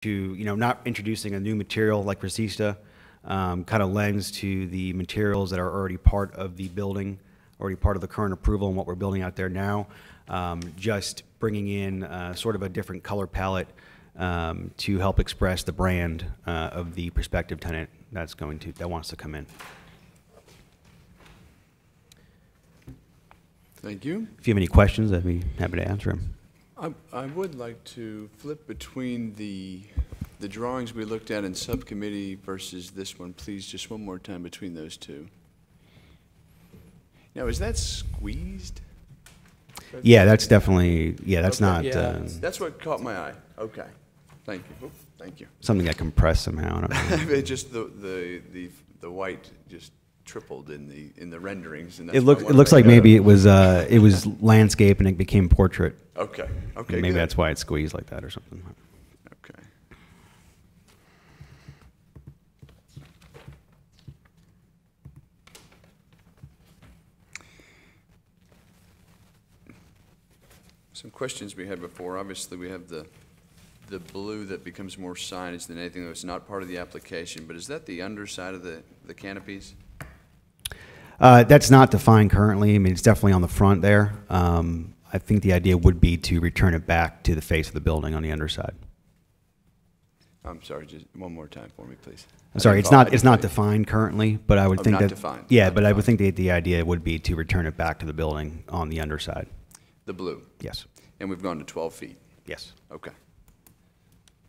not introducing a new material like Resista, kind of lends to the materials that are already part of the building, already part of the current approval and what we're building out there now. Just bringing in sort of a different color palette to help express the brand of the prospective tenant that wants to come in. Thank you. If you have any questions, I'd be happy to answer them. I would like to flip between the drawings we looked at in subcommittee versus this one, please, just one more time between those two. Now, is that squeezed? Yeah, that's definitely, that's okay. not... Yeah, that's what caught my eye. Okay. Thank you. Oop, thank you. Something that compressed somehow. I don't know. It just the white just tripled in the renderings. And that's It looks like maybe it was landscape and it became portrait. Okay. Okay. Maybe good. that's why it's squeezed like that or something. Okay. Some questions we had before. Obviously, we have the blue that becomes more signage than anything that's not part of the application. But is that the underside of the canopies? That's not defined currently. I mean, it's definitely on the front there. I think the idea would be to return it back to the face of the building on the underside. I'm sorry, just one more time for me, please. I'm sorry, it's not defined currently, but I would think not that defined. yeah, Not but I would defined. think the idea would be to return it back to the building on the underside. The blue. Yes. And we've gone to 12 feet. Yes. Okay.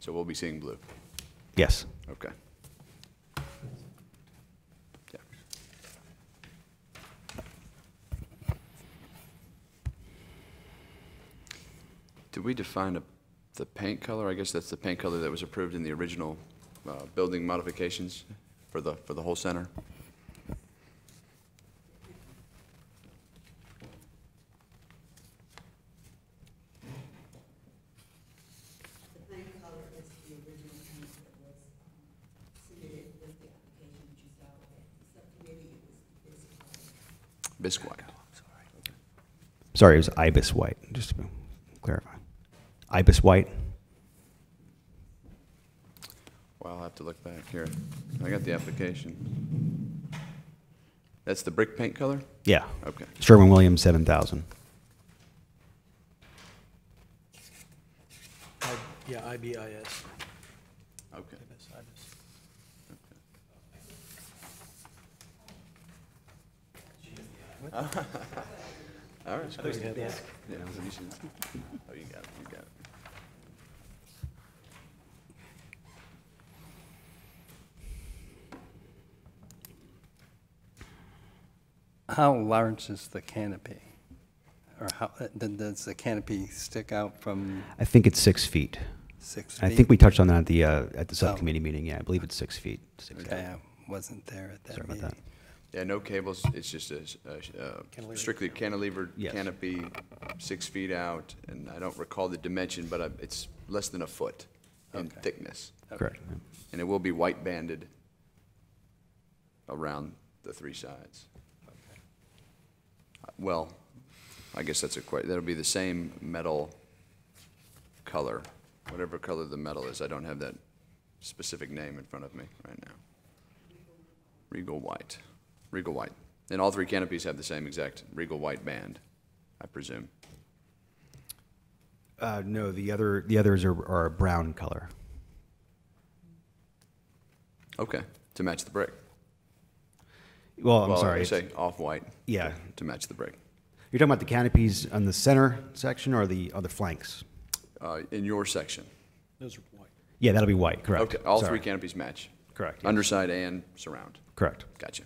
So we'll be seeing blue. Yes. Okay. Yeah. Did we define the paint color? I guess that's the paint color that was approved in the original building modifications for the whole center. Bisque-white. Sorry, it was ibis white. Just to clarify, ibis white. Well, I'll have to look back here. I got the application. That's the brick paint color? Yeah. Okay. Sherwin-Williams 7000. Yeah, IBIS. Okay. All right. Yeah. Yeah, you should- oh, you got it. You got it. How large is the canopy? Or how does the canopy stick out from I think it's 6 feet. 6 feet? I think we touched on that at the subcommittee meeting. Yeah, I believe it's 6 feet. Okay, I wasn't there at that Sorry about meeting. Yeah, no cables. It's just a strictly cantilevered Yes. canopy, 6 feet out, and I don't recall the dimension, but it's less than a foot in Okay. thickness. Correct. And it will be white banded around the 3 sides. Well, I guess that'll be the same metal color, whatever color the metal is. I don't have that specific name in front of me right now. Regal white. Regal white. And all 3 canopies have the same exact regal white band, I presume. No, the others are a brown color. Okay, to match the brick. Well, I'm Well, sorry. I say off-white. Yeah. To match the brick. You're talking about the canopies on the center section or the flanks? In your section. Those are white. Yeah, that'll be white. Correct. Okay, all Sorry. 3 canopies match. Correct. Yes. Underside and surround. Correct. Gotcha.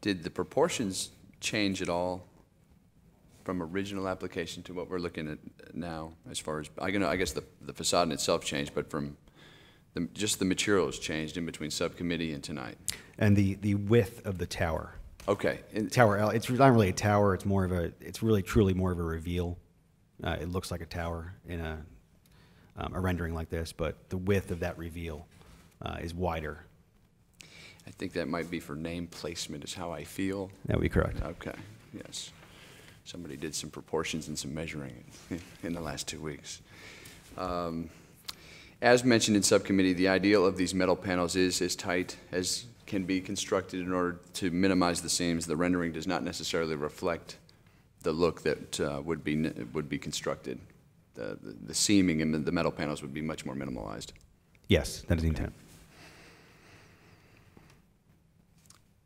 Did the proportions change at all from original application to what we're looking at now? As far as I guess the facade in itself changed, but from just the materials changed in between subcommittee and tonight. And the width of the tower. Okay. Tower L. It's not really a tower. It's more of a. It's really truly more of a reveal. It looks like a tower in a rendering like this, but the width of that reveal is wider. I think that might be for name placement is how I feel. That would be correct. Okay, yes. Somebody did some proportions and some measuring in the last 2 weeks. As mentioned in subcommittee, the ideal of these metal panels is as tight as can be constructed in order to minimize the seams. The rendering does not necessarily reflect the look that would be constructed. The seaming in the metal panels would be much more minimalized. Yes, that is the intent.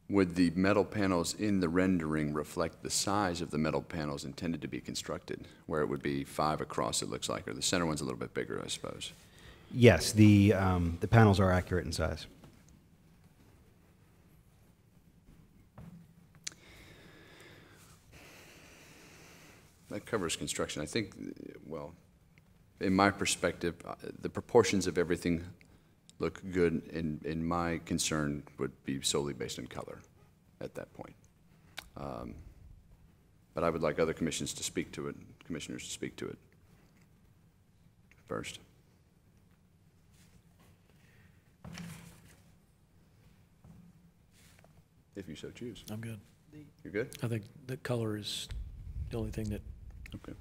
Would the metal panels in the rendering reflect the size of the metal panels intended to be constructed, where it would be 5 across, it looks like, or the center one's a little bit bigger, I suppose? Yes, the panels are accurate in size. That covers construction. I think, well, in my perspective, the proportions of everything look good, and my concern would be solely based on color at that point. But I would like other commissioners to speak to it first. If you so choose. I'm good. You're good? I think the color is the only thing that, Okay.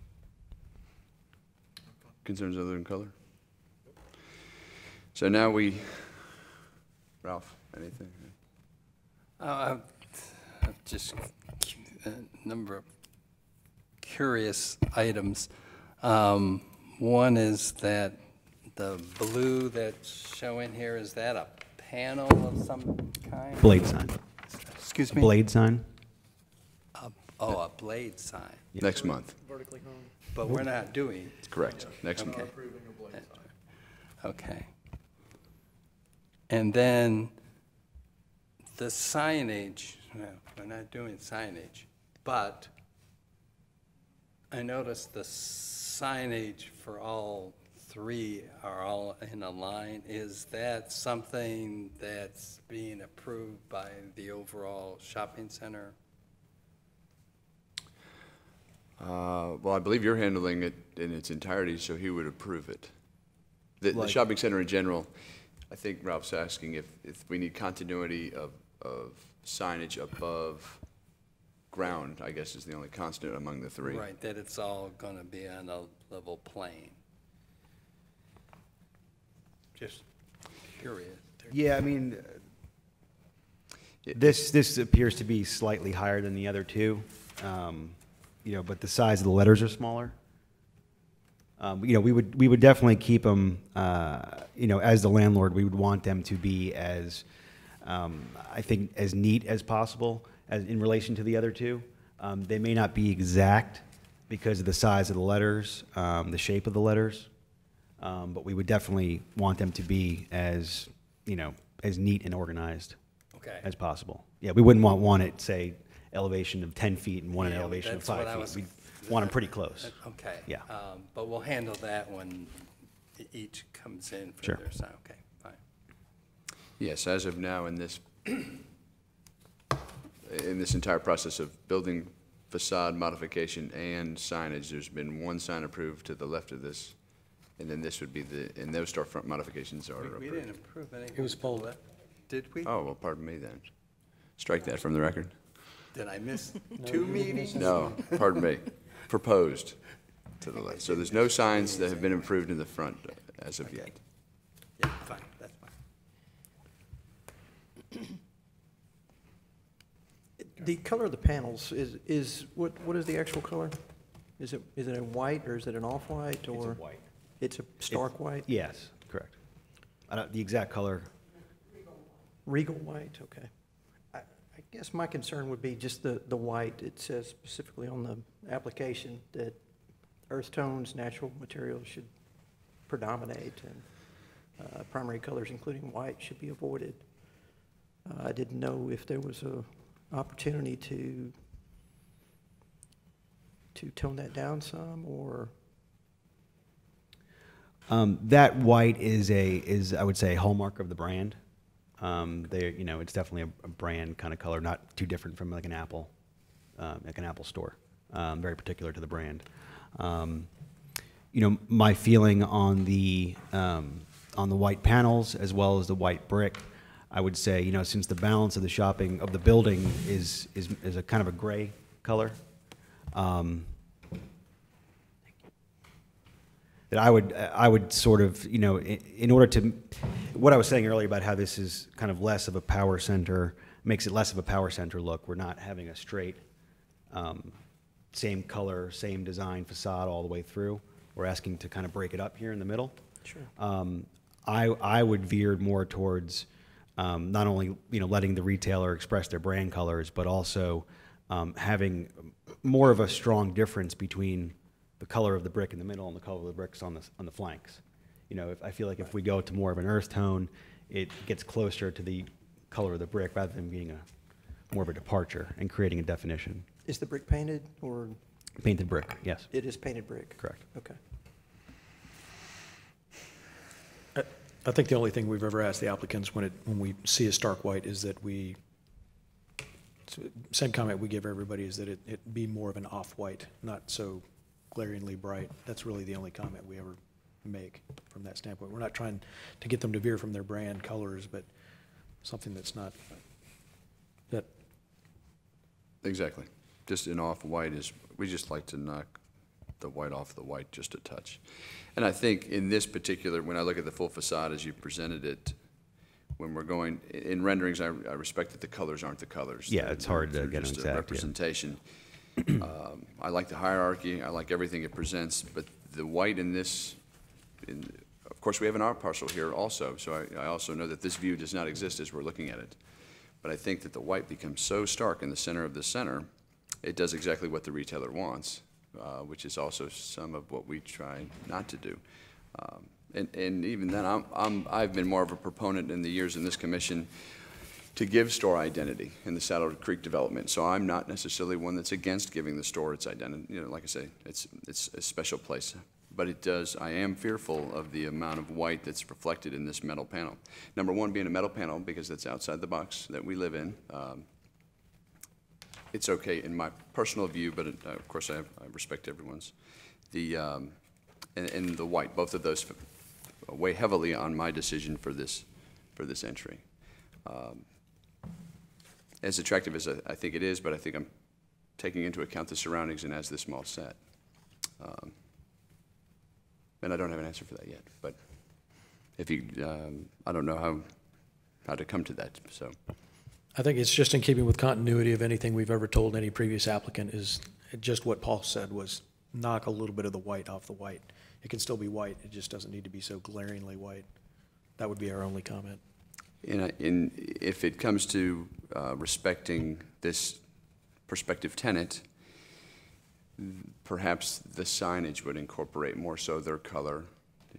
Concerns other than color? So now Ralph, anything? I've just a number of curious items. One is that the blue that's showing here, is that a panel of some kind? Blade sign. Excuse me? Blade sign? Oh, a blade sign. Next month. vertically hung. But we're not doing, Correct. Next month. okay. And then the signage, well, we're not doing signage, but I noticed the signage for all 3 are all in a line. Is that something that's being approved by the overall shopping center? Well, I believe you're handling it in its entirety, so he would approve it. The Like- shopping center in general, I think Ralph's asking if we need continuity of signage above ground, I guess is the only constant among the 3. Right, that it's all going to be on a level plane. Just curious. Yeah, I mean, Yeah. this appears to be slightly higher than the other 2, but the size of the letters are smaller. We would definitely keep them, as the landlord, we would want them to be as, I think, as neat as possible as in relation to the other 2. They may not be exact because of the size of the letters, the shape of the letters, but we would definitely want them to be as, as neat and organized Okay. as possible. Yeah, we wouldn't want one at, say, elevation of 10 feet and one at Yeah, elevation of that's what 5 I feet. was- We'd want them pretty close. Okay. Yeah. But we'll handle that when each comes in for Sure. their sign. Okay, fine. Yes, as of now, in this entire process of building facade modification and signage, there's been 1 sign approved to the left of this, and then this would be and those storefront modifications are We approved. didn't approve anything. It was pulled. to the left. Did we? Oh, well, pardon me then. Strike that from the record. Did I miss 2 meetings? No, pardon me. Proposed to the left. So there's no signs that have been approved in the front as of yet. Yeah, fine, that's fine. The color of the panels is, what is the actual color? Is it a white, or is it an off-white, or? It's a white. It's a stark white? Yes, correct. The exact color, Regal white, okay. I guess my concern would be just the white. It says specifically on the application that earth tones, natural materials should predominate, and primary colors, including white, should be avoided. I didn't know if there was a opportunity to tone that down some, or? that white is I would say a hallmark of the brand. It's definitely a brand kind of color, not too different from like an Apple store. Very particular to the brand. My feeling on the white panels as well as the white brick, I would say, since the balance of the building is a kind of a gray color, that I would sort of, you know, in order to, what I was saying earlier about how this is kind of less of a power center, makes it less of a power center look. We're not having a straight, same color, same design facade all the way through. We're asking to kind of break it up here in the middle. Sure. I would veer more towards not only, you know, letting the retailer express their brand colors, but also having more of a strong difference between the color of the brick in the middle and the color of the bricks on the flanks. You know, I feel like if we go to more of an earth tone, it gets closer to the color of the brick rather than being more of a departure and creating a definition. Is the brick painted, or Painted brick, yes, it is painted brick? correct. Okay. I think the only thing we've ever asked the applicants when we see a stark white is that same comment we give everybody, is that it be more of an off-white, not so glaringly bright. That's really the only comment we ever make from that standpoint. We're not trying to get them to veer from their brand colors, but something that's not, that, Exactly. Just an off-white is, we just like to knock the white off the white just a touch. And I think in this particular, when I look at the full facade as you presented it, when we're going, in renderings, I respect that the colors aren't the colors. Yeah, it's hard to They're get an just a exact, yeah. representation. I like the hierarchy, I like everything it presents, but the white in this, of course, we have an art parcel here also, so I also know that this view does not exist as we're looking at it. But I think that the white becomes so stark in the center of the center, it does exactly what the retailer wants, which is also some of what we try not to do. And even then, I've been more of a proponent in the years in this commission to give store identity in the Saddle Creek development. So I'm not necessarily one that's against giving the store its identity. You know, like I say, it's a special place. But it does, I am fearful of the amount of white that's reflected in this metal panel. Number one, being a metal panel, because that's outside the box that we live in. It's okay in my personal view, but of course I respect everyone's. And the white, both of those weigh heavily on my decision for this entry. As attractive as I think it is, but I think I'm taking into account the surroundings and as this small set. And I don't have an answer for that yet, but if you, I don't know how to come to that, so. I think it's just in keeping with continuity of anything we've ever told any previous applicant, is just what Paul said, was knock a little bit of the white off the white. It can still be white, it just doesn't need to be so glaringly white. That would be our only comment. And if it comes to respecting this prospective tenant, perhaps the signage would incorporate more so their color,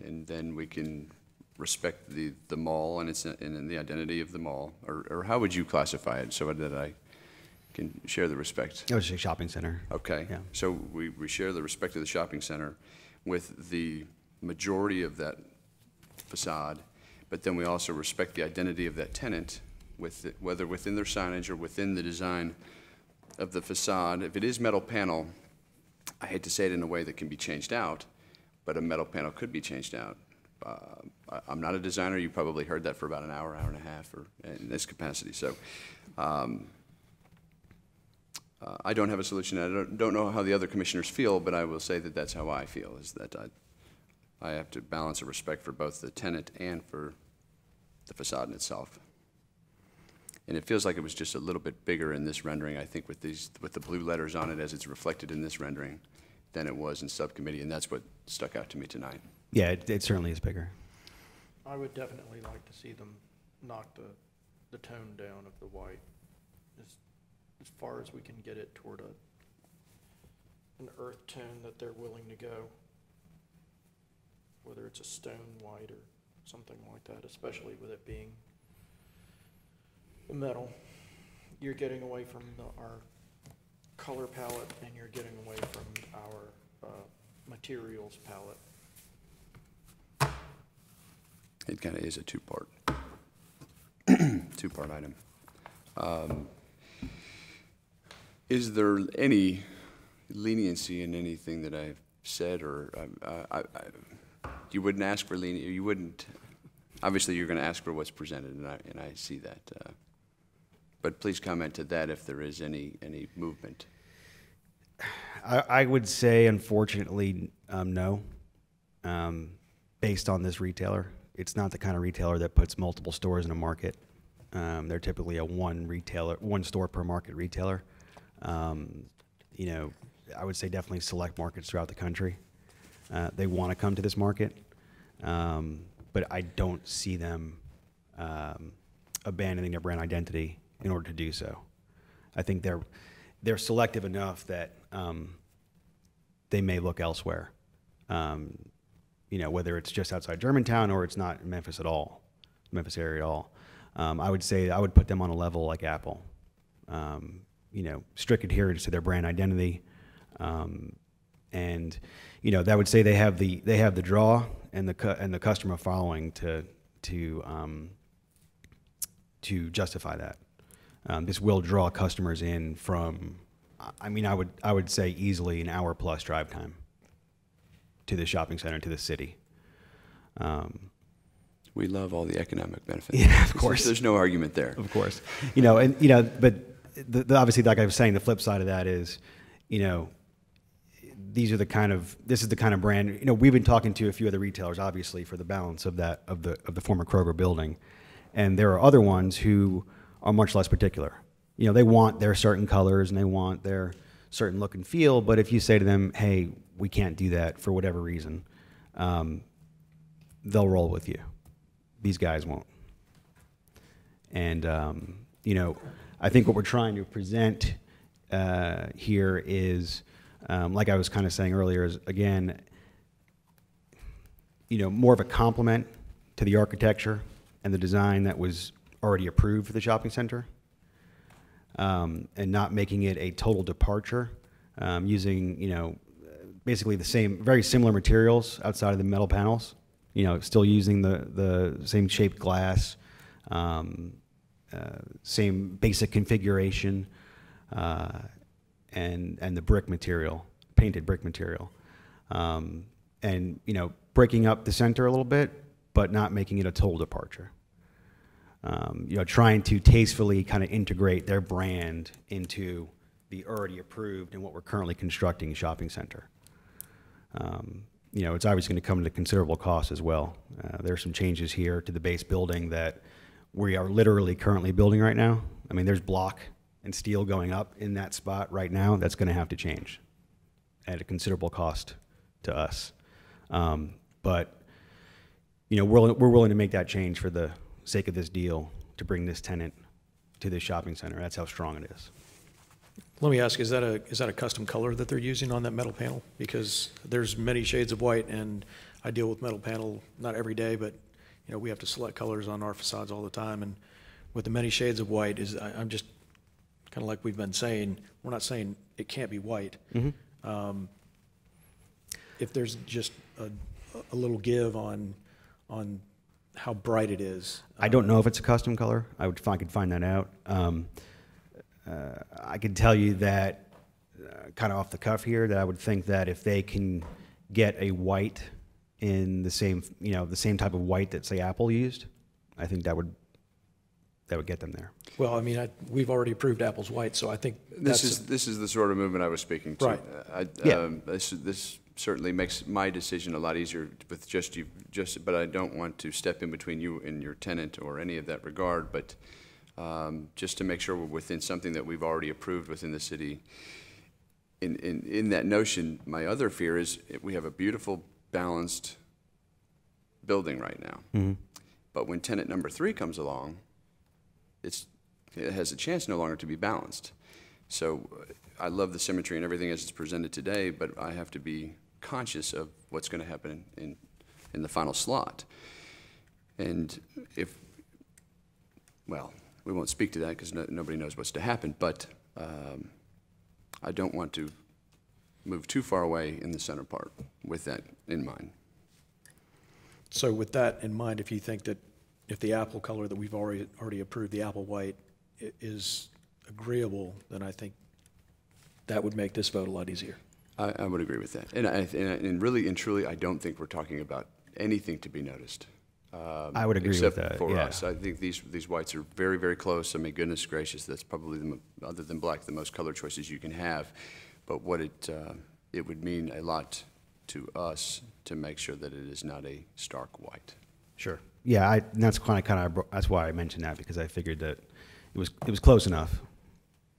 and then we can respect the mall and the identity of the mall. Or how would you classify it so that I can share the respect? I would say shopping center. Okay. Yeah. So we share the respect of the shopping center with the majority of that facade, but then we also respect the identity of that tenant, whether within their signage or within the design of the facade. If it is metal panel, I hate to say it in a way that can be changed out, but a metal panel could be changed out. I'm not a designer. You probably heard that for about an hour and a half, or in this capacity. So I don't have a solution. I don't know how the other commissioners feel, but I will say that that's how I feel, is that I have to balance a respect for both the tenant and for the facade in itself. And it feels like it was just a little bit bigger in this rendering, I think, with the blue letters on it as it's reflected in this rendering, than it was in subcommittee, and that's what stuck out to me tonight. Yeah, it certainly is bigger. I would definitely like to see them knock the tone down of the white as far as we can get it toward an earth tone that they're willing to go, whether it's a stone white or something like that, especially with it being metal. You're getting away from our color palette, and you're getting away from our materials palette. It kind of is a two-part item. Is there any leniency in anything that I've said, or you wouldn't ask for leniency? You wouldn't. Obviously, you're going to ask for what's presented, and I see that. But please comment to that if there is any movement. I would say, unfortunately, no. Based on this retailer, it's not the kind of retailer that puts multiple stores in a market. They're typically a one store per market retailer. You know, I would say definitely select markets throughout the country. They want to come to this market, but I don't see them abandoning their brand identity in order to do so. I think they're selective enough that they may look elsewhere. You know, whether it's just outside Germantown or it's not in Memphis at all, Memphis area at all. I would say I would put them on a level like Apple. You know, strict adherence to their brand identity, and you know that would say they have the draw and the customer following to justify that. This will draw customers in from, I mean, I would say easily an hour plus drive time to the shopping center, to the city. We love all the economic benefits. Yeah, of course. There's no argument there. Of course. You know, and, you know, but obviously, like I was saying, the flip side of that is, you know, this is the kind of brand, you know, we've been talking to a few other retailers, obviously, for the balance of the former Kroger building. And there are other ones who are much less particular. You know, they want their certain colors and they want their certain look and feel, but if you say to them, hey, we can't do that for whatever reason, they'll roll with you. These guys won't. And, you know, I think what we're trying to present here is, like I was kind of saying earlier, is, again, you know, more of a complement to the architecture and the design that was already approved for the shopping center, and not making it a total departure, using, you know, basically the same, very similar materials outside of the metal panels, you know, still using the same shaped glass, same basic configuration, and the brick material, painted brick material. And, you know, breaking up the center a little bit, but not making it a total departure. You know, trying to tastefully kind of integrate their brand into the already approved and what we're currently constructing shopping center. You know, it's obviously going to come at a considerable cost as well. There are some changes here to the base building that we are literally currently building right now. I mean, there's block and steel going up in that spot right now. That's going to have to change at a considerable cost to us. But, you know, we're willing to make that change for the sake of this deal to bring this tenant to this shopping center. That's how strong it is. Let me ask, is that a custom color that they're using on that metal panel? Because there's many shades of white, and I deal with metal panel not every day, but you know, we have to select colors on our facades all the time, and with the many shades of white, I'm just kind of like we've been saying, we're not saying it can't be white. Mm-hmm. If there's just a little give on how bright it is. I don't know if it's a custom color. If I could find that out. I can tell you that, kind of off the cuff here, that I would think that if they can get a white in the same, you know, the same type of white that, say, Apple used, I think that would get them there. Well, I mean, we've already approved Apple's white, so I think This is the sort of movement I was speaking to. Right. This certainly makes my decision a lot easier with but I don't want to step in between you and your tenant or any of that regard, but just to make sure we're within something that we've already approved within the city. In that notion, my other fear is we have a beautiful, balanced building right now. Mm-hmm. But when tenant number 3 comes along, it has a chance no longer to be balanced. So I love the symmetry and everything as it's presented today, but I have to be conscious of what's going to happen in the final slot. And well, we won't speak to that because nobody knows what's to happen, but I don't want to move too far away in the center part with that in mind. So with that in mind, if you think that if the apple color that we've already approved, the apple white, is agreeable, then I think that would make this vote a lot easier. I would agree with that. And really and truly, I don't think we're talking about anything to be noticed. I would agree with that. Except for yeah. us. I think these whites are very, very close. I mean, goodness gracious, that's probably, other than black, the most color choices you can have. But what it would mean a lot to us to make sure that it is not a stark white. Sure. Yeah, and that's that's why I mentioned that, because I figured that it was close enough,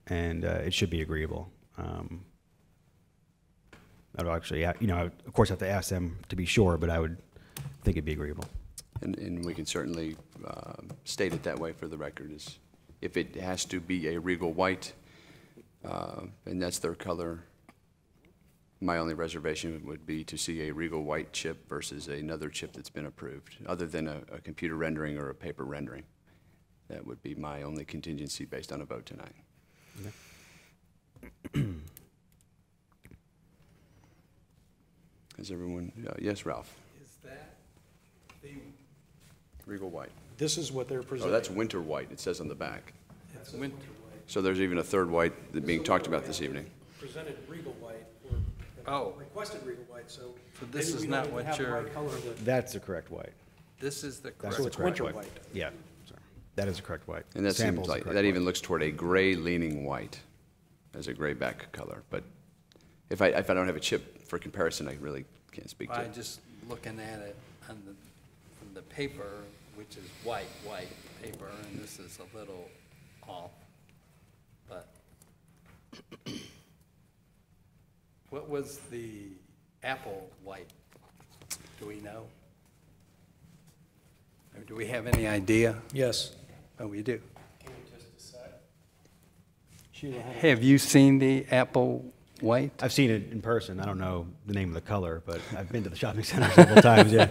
and it should be agreeable. I'd actually, you know, I would, of course, have to ask them to be sure, but I would think it'd be agreeable. And we can certainly state it that way for the record, is if it has to be a regal white, and that's their color, my only reservation would be to see a regal white chip versus another chip that's been approved, other than a computer rendering or a paper rendering. That would be my only contingency based on a vote tonight. Okay. Is everyone, yes, Ralph? Is that the, Regal white. This is what they're Oh, presenting. that's winter white, it says on the back. it's winter? So there's even a third white that being talked about this evening. Presented regal white, or Oh. requested regal white, so. So this maybe is we not don't what have the you're- right color of the- That's the correct white. This is the That's correct. So the it's correct winter white. white. Yeah, sorry. That is the correct white. And that Sample's seems the like, correct that white. even looks toward a gray leaning white as a gray back color. But if I don't have a chip for comparison, I really can't speak to By it. just looking at it on from the paper, which is white paper, and this is a little off, but what was the apple white? Do we know? Or do we have any idea? Yes. Oh, we do. Sheila had Have you seen the apple white? I've seen it in person. I don't know the name of the color, but I've been to the shopping center several times, yeah.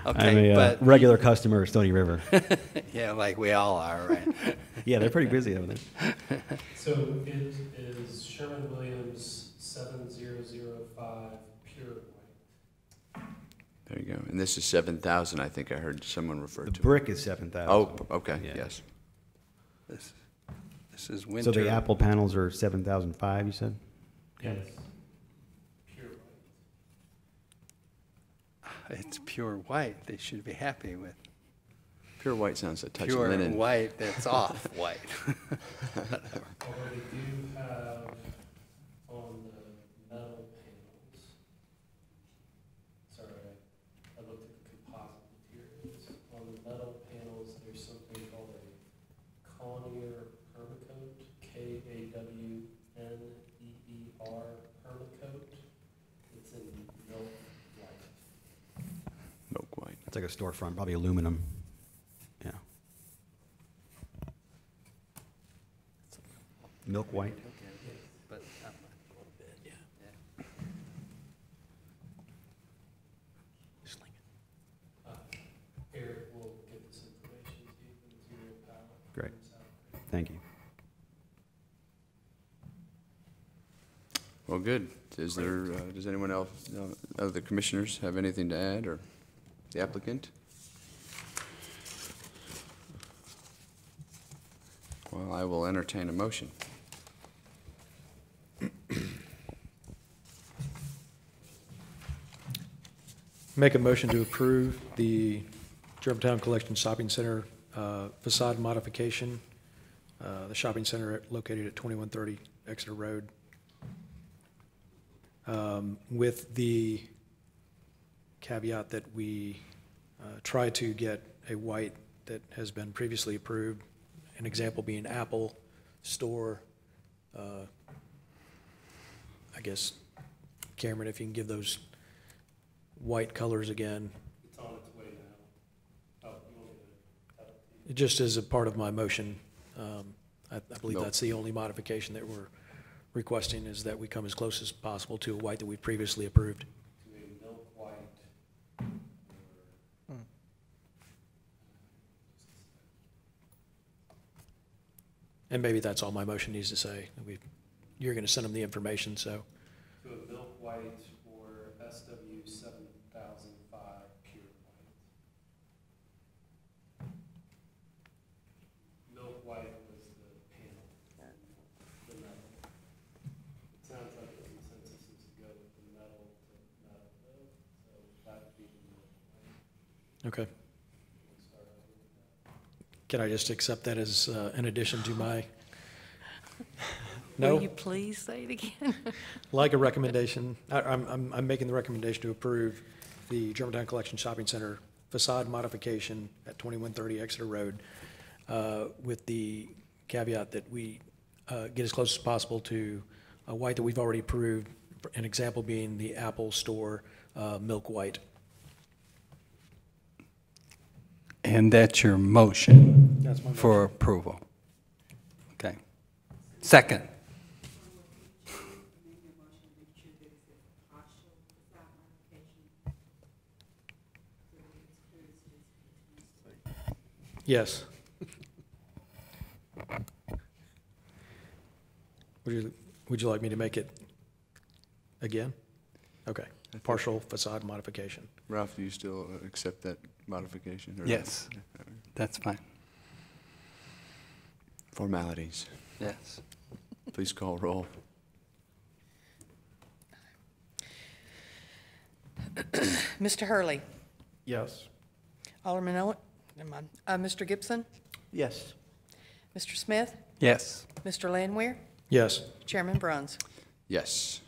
Okay, I'm a but- regular customer of Stony River. Yeah, like we all are, right? Yeah, they're pretty busy over there. So it is Sherman-Williams 7005 pure white. There you go. And this is 7,000, I think I heard someone refer The to. brick is 7,000. Oh, okay, Yeah. yes. This is winter. So the Apple panels are 7,005, you said? Yes. Pure white. It's pure white. They should be happy with Pure white sounds a touch pure linen. white that's off white. Although they do have on the metal panels, sorry, I looked at the composite materials. On the metal panels, there's something called a Conneer Permacoat, Kawnneer Permacoat. It's in milk white. Milk white. It's like a storefront, probably aluminum. Yeah. Milk white? But not much. A little bit, yeah. Eric will get this information to you, the material palette. Great. Thank you. Well, good. Is there, does anyone else, of the commissioners have anything to add, or the applicant? Well, I will entertain a motion. Make a motion to approve the Germantown Collection Shopping Center facade modification. The shopping center located at 2130 Exeter Road. With the caveat that we try to get a white that has been previously approved, an example being Apple Store. I guess, Cameron, if you can give those white colors again. It's on its way now. Oh, you want me to cut it? Just as a part of my motion, I believe Nope. that's the only modification that we're requesting, is that we come as close as possible to a white that we previously approved. To a milk white. And maybe that's all my motion needs to say. You're going to send them the information, so. To a milk white or SW 7005 pure white. Milk white was the panel, the metal. It sounds like the consensus is to go with the metal to metal though, so that would be the milk white. Okay. We'll start over with that. Can I just accept that as an addition to my? No? Will you please say it again? Like a recommendation, I'm making the recommendation to approve the Germantown Collection Shopping Center facade modification at 2130 Exeter Road, with the caveat that we get as close as possible to a white that we've already approved, an example being the Apple Store milk white. And that's your motion That's my for approval? Okay. Second. Yes. Would you like me to make it again? Okay, partial facade modification. Ralph, do you still accept that modification? or- Yes, that's fine. Formalities. Yes. Please call roll. Mr. Hurley. Yes. Alderman Owen. Never mind. Mr. Gibson. Yes. Mr. Smith. Yes. Mr. Landwehr. Yes. Chairman Bruns. Yes.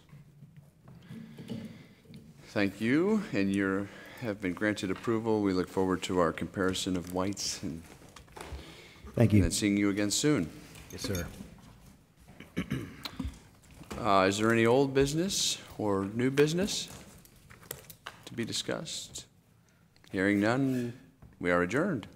Thank you, and you have been granted approval. We look forward to our comparison of whites and Thank you. then seeing you again soon. Yes, sir. Is there any old business or new business to be discussed? Hearing none, we are adjourned.